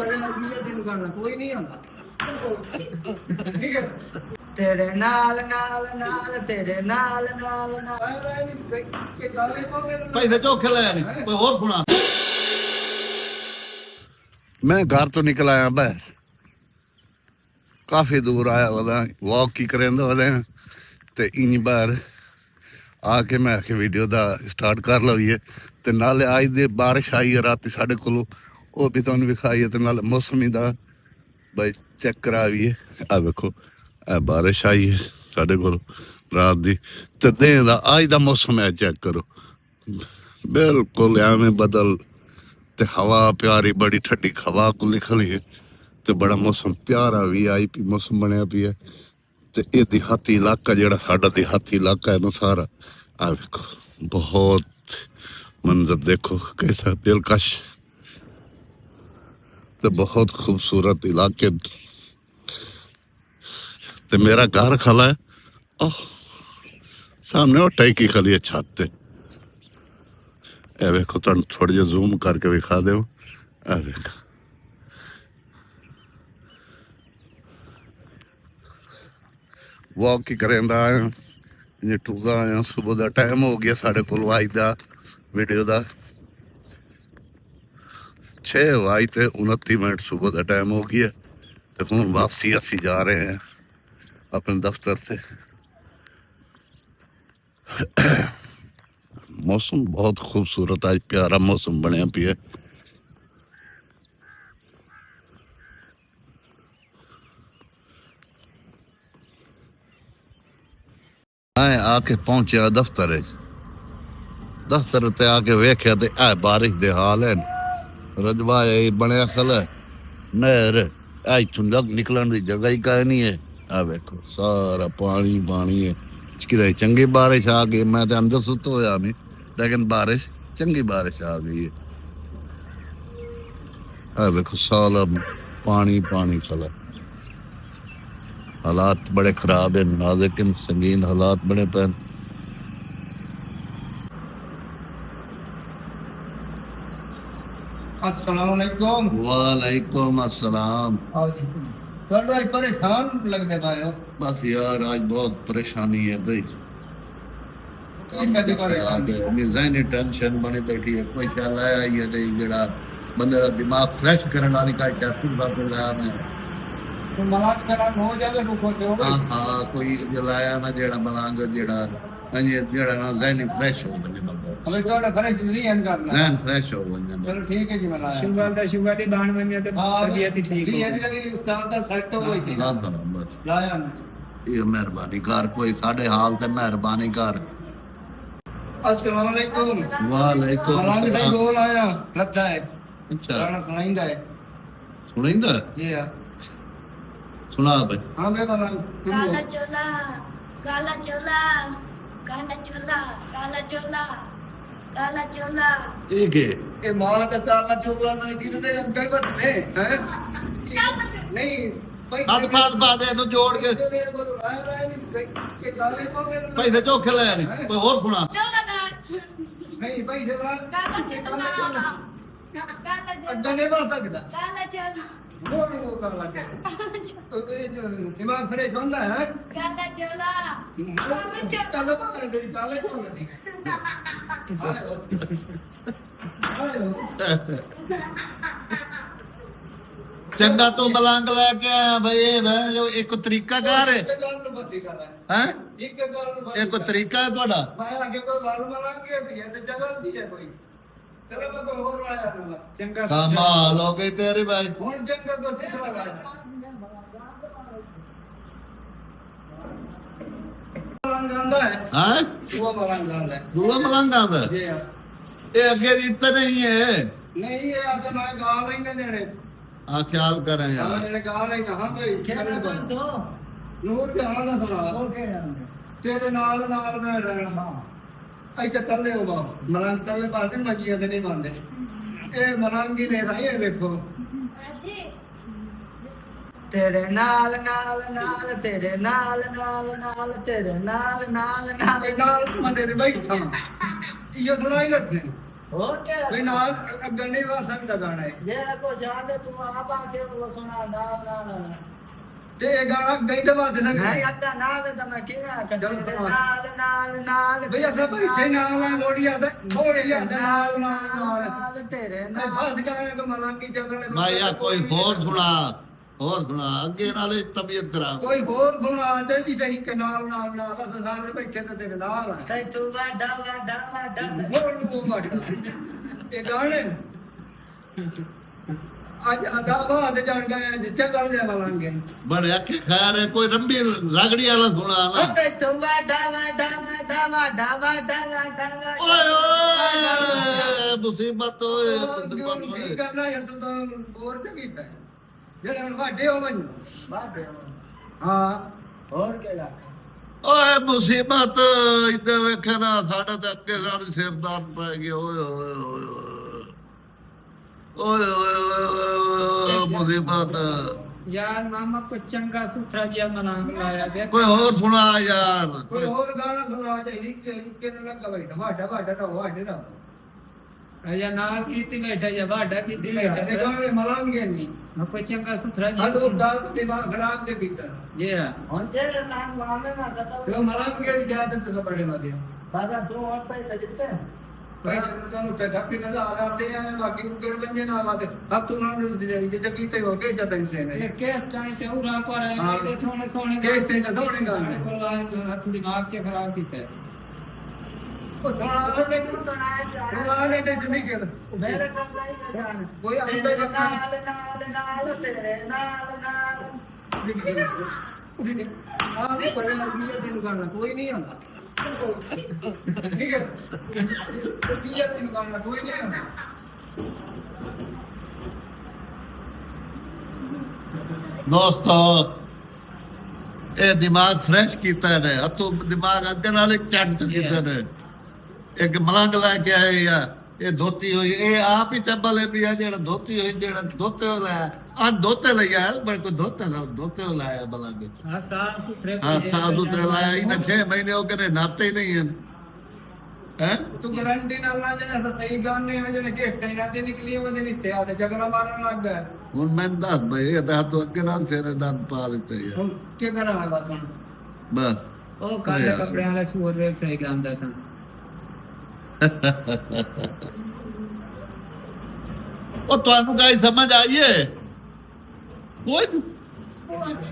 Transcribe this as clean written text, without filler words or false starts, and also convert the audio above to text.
दिन करना कोई नहीं आता ठीक है तेरे नाल नाल नाल तेरे नाल नाल भाई दे चौखे लाया नहीं कोई और सुना। मैं घर तो निकल आया बाहर, काफी दूर आया वदा वॉक की करें वदा ते इन बाहर आके मैं आके वीडियो दा स्टार्ट कर लईए ते नाले आज दे बारिश आई है रात साढ़े को वो भी तुहानू विखाई है ते नाले मौसमी दा भाई चेक कराइए। आ देखो बारिश आई है साढ़े को रात दी ते दिन दा आज दा मौसम है चेक करो बिल्कुल एवें बदल ते हवा प्यारी बड़ी ठंडी हवा को लिखली है ते बड़ा मौसम प्यारा भी आई पी मौसम बनया पी है ते ये देहाती इलाका जेड़ा साडा देहाती इलाका है ना सारा आ देखो बहुत मंजर देखो कैसा दिलकश ते बहुत खूबसूरत इलाके ते मेरा घर खला है ओह सामने वो टैकी खली है छत ते ए देखो तुहानू थोड़ा जिहा जूम करके विखा दो ए देखो वॉक ही करेंदा आया ये टूजा आया सुबह का टाइम हो गया साढ़े को आज का वीडियो का 6:29 सुबह का टाइम हो गया तो हूँ वापसी असी जा रहे हैं अपने दफ्तर से। मौसम बहुत खूबसूरत आज प्यारा मौसम बनया पिया मैं आके पहुंचा दफ्तर ते आके वेख्या ते ए बारिश दे हाल है रजवा बनया खल नहर इथों निकलन की जगह ही कहीं नहीं है। आ वेखो सारा पानी पानी है कि चंगी बारिश आ गई मैं तो अंदर सुत होया नहीं लेकिन बारिश चंगी बारिश आ गई है। आ वेखो सारा पानी पानी खला हालात बड़े खराब है नाज़ुक संगीन हालात बने पे। अस्सलाम वालेकुम। वालेकुम अस्सलाम। थोड़ा परेशान लगते पाए हो बस यार आज बहुत परेशानी है भाई ज़हनी टेंशन बनी बैठी है कोई ख्याल आया ही है जरा बंदे का दिमाग फ्रेश करने वाली का कैप्सूल बात लाया मैं तो मलाक कलाक हो जावे रुको से हो हाँ हाँ कोई जलाया ना जेड़ा मलांग जेड़ा जेड़ा ना ज़हनी फ्रेश हो बने हमें थोड़ा फ्रेश नहीं है करना ज़हन फ्रेश हो बने चलो ठीक है जी मलाया शुगर दी बाण बन गया तो तबीयत ही ठीक हो ये भी उस्ताद दा सेट हो गई थी हाँ हाँ बस लाया ये मेहरबानी कर कोई साढ़े हाल ते मेहरबानी कर। अस्सलाम वालेकुम। वालेकुम मलांग से बोल आया लगता है अच्छा गाना सुनाइंदा है सुनिंदा जी हां सुना भाई हां मैं मलांग काला चोला काला चोला काला चोला काला चोला काला चोला एक है ये मां का काला चोला नहीं गिरने कई बात है नहीं हाथ पास पा दे तो जोड़ के मेरे को तो आया नहीं के काले को भाई दे चौखे लाया नहीं कोई और सुना चोला का नहीं भाई जरा काला चोला काला अड्डा नहीं बन सकता काला चोला वो काला तो ये जो दिमाग फ्रेश होता है काला चोला चलो बाहर गई काले को नहीं चंगा तू मलंग लेके आया भाई ये जो एक तरीका कार है हैं एक तरीका है ਤੁਹਾਡਾ मैं आगे कोई बाल मलांगे भी है तो जगह दी है कोई तेरे में कोई और आया ना चंगा कमाल हो गई तेरी भाई कौन जंग को तीसरा लाया मलंग आंदा है हैं वो मलंग आंदा है दूआ मलंग आंदा जी हां ये अगे रीत नहीं है नहीं ये आज मैं गा लेंगे नेड़े हाँ ख्याल करें हम यार नेड़े गा लेंगे हां भाई नूर के हां ना सुना तेरे नाल नाल मैं रहना ਇੱਥੇ ਤੱਲੇ ਹੋਵਾ ਮਲੰਗ ਤੱਲੇ ਬਾਅਦ ਮੱਛੀਆਂ ਦੇ ਨਹੀਂ ਬੰਦੇ ਇਹ ਮਲੰਗੀ ਨੇ ਤਾਂ ਇਹ ਵੇਖੋ ਤੇਰੇ ਨਾਲ ਨਾਲ ਨਾਲ ਤੇਰੇ ਨਾਲ ਨਾਲ ਨਾਲ ਤੇਰੇ ਨਾਲ ਨਾਲ ਨਾਲ ਨਾਲ ਬੰਦੇ ਦੇ ਬੈਠਾ ਇਹ ਸੁਣਾਈ ਲੱਗੇ ਹੋਰ ਕਿਹੜਾ ਵੀ ਨਾਲ ਅੱਗੇ ਨਹੀਂ ਵਾ ਸਕਦਾ ਗਾਣਾ ਇਹ। ਜਿਹੜਾ ਕੁਛ ਆਂਦੇ ਤੂੰ ਆਪ ਆ ਕੇ ਉਹ ਸੁਣਾ ਨਾ ਨਾ ਨਾ ਤੇ ਇਹ ਗਾਣਾ ਗਈ ਤਾਂ ਵੱਧ ਨਹੀਂ ਸਕਦਾ ਅੱਧਾ ਨਾ ਵੇ ਤਾਂ ਮੈਂ ਕਿਵੇਂ ਆਖਾਂ ਚੱਲ ਸੁਣਾ। ਨਾਲ ਨਾਲ ਨਾਲ ਭਈ ਅਸਾਂ ਬੈਠੇ ਨਾਲ ਆ ਲੋੜੀਆਂ ਤੇ ਲੋੜੀਆਂ ਦੇ ਨਾਲ ਨਾਲ ਤੇਰੇ ਨਹੀਂ ਨਾਲ ਫਸ ਗਏ ਕਿ ਮਲਾਂਗੀ ਚੱਲਣੇ ਮਾਇਆ ਕੋਈ ਹੋਰ ਸੁਣਾ ਅੱਗੇ ਨਾਲੇ ਤਬੀਅਤ ਖਰਾਬ ਕੋਈ ਹੋਰ ਸੁਣਾ ਤੇ ਸੀ ਤੇ ਕਿ ਨਾਲ ਅਸਾਂ ਸਾਰੇ ਬੈਠੇ ਤੇ ਤੇਰੇ ਨਾਲ ਆ ਤੇ ਤੂੰ ਵਾਡਾ ਹੋਰ ਨੂੰ ਮੜ ਇਹ ਗਾਣੇ ਅੱਜ ਅਦਾ ਬਾਦ ਜਾਣ ਗਏ ਜਿੱਥੇ ਗੱਲ ਦੇ ਮਲਾਂਗੇ ਬੜਿਆ ਕਿ ਖੈਰ ਕੋਈ ਰੰਬੀ ਰਗੜੀ ਵਾਲਾ ਸੁਣਾ ਨਾ ਤੇ ਤੂੰ ਵਾਡਾ ਓਏ ਓਏ ਮੁਸੀਬਤ ਓਏ ਕੀ ਕਰਨਾ ਹੈ ਤੂੰ ਤਾਂ ਬੋਰ ਤੇ ਕੀਤਾ ਜਿਹੜੇ ਹੁਣ ਵੱਡੇ ਹੋ ਮੈਨੂੰ ਵਾਡੇ ਹਾਂ ਹੋਰ ਕਿਹੜਾ ਓਏ ਮੁਸੀਬਤ ਇੱਥੇ ਵੇਖੇ ਨਾ ਸਾਡੇ ਤੇ ਅੱਗੇ ਸਾਡੇ ਸਿਰਦਾਰ ਪੈ ਗਏ ਓਏ ਓਏ ਓਏ ਓਏ ਓਏ ਮੁਸੀਬਤ यार मामा को चंगा सुथरा जिया मनांग लाया दे ਕੋਈ ਹੋਰ ਸੁਣਾ ਯਾਰ ਕੋਈ ਹੋਰ ਗਾਣਾ ਸੁਣਾ ਚਾਹੀਦੀ ਕਿਹਨੂੰ ਲੱਗਾ ਬੈਠਾ ਵਾਡਾ ਦਾ ਵਾਡੇ ਦਾ या नाल कीती बैठा या वाडा कीती ਇਹ बैठा ਗਾਣੇ ਮਲਾਂਗੇ ਨਹੀਂ कोई चंगा सुथरा ਹੱਦੋਂ जिया ਦਾ ਦਿਮਾਗ ਖਰਾਬ ਤੇ ਕੀਤਾ ये ਹੁਣ ਤੇਰੇ ਨਾਲ ਮਾਮੇ ਨਾ ਕਹਤਾ ਇਹ ਮਲਾਂਗੇ ਵੀ ਜ਼ਿਆਦਾ ਤੇ ਬੜੇ ਵਾਦੇ ਬਾਬਾ ਤੂੰ ਹੁਣ ਪੈਸੇ ਦਿੱਤੇ ਭਾਈ ਤੁਹਾਨੂੰ ਤੇ ਠੱਪੀ ਦਾ ਆਉਂਦੇ ਆ ਬਾਕੀ ਕਿਹੜੇ ਬੰਦੇ ਨਾ ਆਵਾਦੇ ਅਬ ਤੂੰ ਨਾ ਦੇ ਜੇ ਕੀਤੇ ਹੋ ਕੇ ਜਦ ਇੰਸੇ ਨੇ ये केस टाइम पे उरा पर हाँ। है सोने सोने के ते ना सोने गाने हाथ दिमाग से खराब कीता है ਉਹ ਸੁਣਾ ਨੇ ਤੂੰ ਸੁਣਾਇਆ ਸੁਣਾ ਨੇ ਤੇ ਜਿੰਨੀ ਕਿ ਮੇਰੇ ਕੋਲ ਨਹੀਂ ਜਾਣ ਕੋਈ ਆਉਂਦਾ ਹੀ ਬੱਕਾ ਨਾਲ ਤੇਰੇ ਨਾਲ ਆਹ ਵੀ ਬੜੇ ਲੱਗੀ ਹੈ ਦਿਨ ਗਾਣਾ ਕੋਈ ਨਹੀਂ ਆਉਂਦਾ ਠੀਕ ਹੈ ਕੀ ਹੈ ਦਿਨ ਗਾਣਾ ਕੋਈ ਨਹੀਂ ਆਉਂਦਾ ਦੋਸਤੋ ਇਹ ਦਿਮਾਗ ਫਰੈਸ਼ ਕੀਤਾ ਨੇ ਹੱਥੋਂ ਦਿਮਾਗ ਅੱਗੇ ਨਾਲ ਇੱਕ ਚੱਟ ਕੀਤਾ ਨੇ ਇੱਕ ਮਲੰਗ ਲੈ ਕੇ ਆਏ ਆ ਇਹ ਧੋਤੀ ਹੋਈ ਇਹ ਆਪ ਹੀ ਚੱਬਲੇ ਪਿਆ ਜਿਹੜਾ ਧੋਤੀ ਹੋਈ ਜਿਹੜਾ ਧੋਤੇ ਹੋ ਲਾਇਆ ਆ ਧੋਤੇ ਲਿਆ ਮੈਂ ਕੋਈ ਧੋਤੇ ਹੋ ਲਾਇਆ ਮਲੰਗ हाँ साफ सुथरे ਹਾਂ ਸਾਫ ਸੁਥਰੇ ਲਾਇਆ ਇਹਨਾਂ 6 ਮਹੀਨੇ ਉਹ ਕਹਿੰਦੇ ਨਾਤੇ ਹੀ ਨਹੀਂ ਹਨ ਹੈ ਤੂੰ ਗਰੰਟੀ ਨਾਲ ਨਾ ਜਿਹੜਾ ਸਹੀ ਗਾਣੇ ਆ ਜਿਹੜੇ ਘੇਟੇ ਨਾਲ ਤੇ ਨਿਕਲੀ ਉਹਦੇ ਵਿੱਚ ਆ ਤੇ ਜਗਲਾ ਮਾਰਨ ਲੱਗ ਗਿਆ ਹੁਣ ਮੈਂ ਦੱਸ ਬਈ ਇਹ ਤਾਂ ਤੂੰ ਅੱਗੇ ਨਾਲ ਸਿਰੇ ਦੰਦ ਪਾ ਦਿੱਤੇ ਯਾਰ ਹੁਣ ਕੀ ਕਰਾਂ ਬਾਤ ਹੁਣ ਬਸ ओ काले यार। कपड़े वाला छोड़ दे सही गांदा था ਉਹ ਤੁਹਾਨੂੰ ਗਾਈ ਸਮਝ ਆਈਏ ਕੋਈ ਉਹ ਅੱਜ